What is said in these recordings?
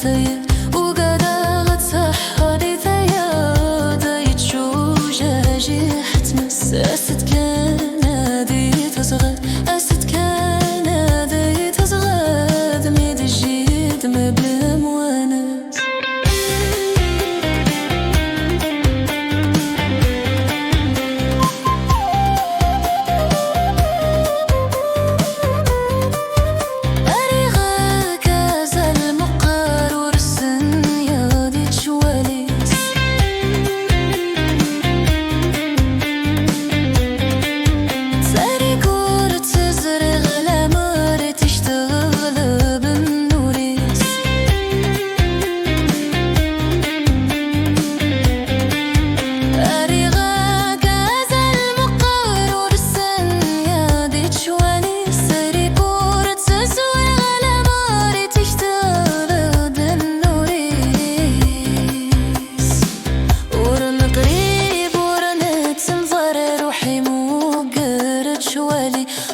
ثيا وقادا غتصح هادي ثيا دايت شوجة جيحت مس أسد كان هادي تصغر أسد كان هادي تصغر دميد الجيد مبلا موانس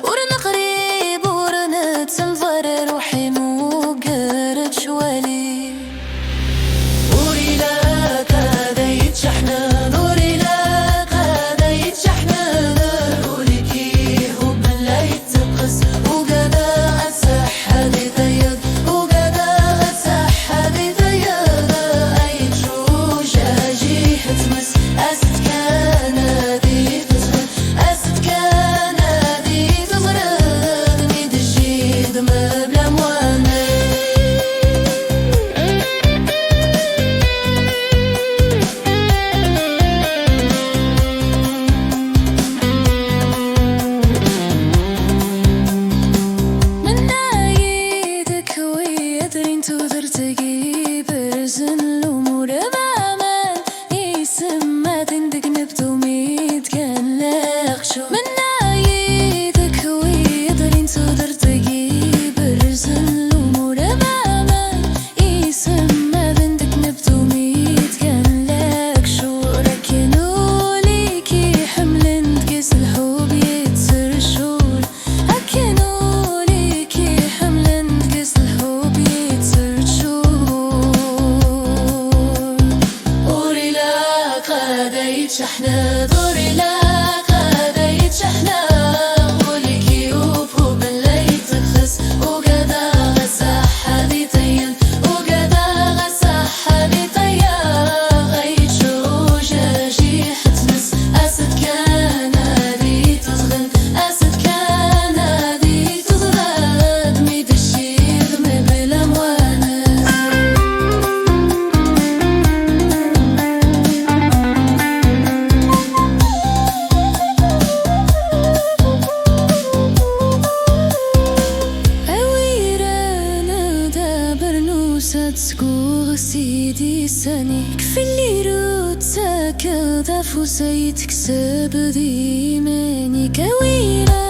ورنا قريب ورنا تنظر روحي مو قرد شوالي وري لاك هذا يتشحنا نوري لاك هذا يتشحنا نوري كي هو بلا يتقص وقادا غتسح هذي ثياب وقادا غتسح هذي ثياب أي تشوجة جي حتمس أسد كان هذي تزغل أسد كان مبلا موانس من نايدك ويدرين تودر تجيب رزن الأمور بأمان يسم ما تندق نبتو ميت كان لاخشو من نايدك ويدرين تودر تجيب رزن الأمور بأمان يسم ما تندق نبتو ميت كان لاخشو ركنوا ليكي حمل نتقس الحب يتسر شور ركنوا ليكي حمل نتقس الحب يتسر شور وري لاك هذا يتشحنا دوري لاك هذا يتشحنا وليكي وفو بلا يتخس وقادا غسح هذي طيان وقادا غسح هذي طيان غيت شوجة جي حتمس أسد كان هذي تزغل أسد كان هذي تزغل دميد الشيد مبلا موانس تسكوغ سيدي ساني كفي اللي روت كذا فوسيت كسب ديماني كويرة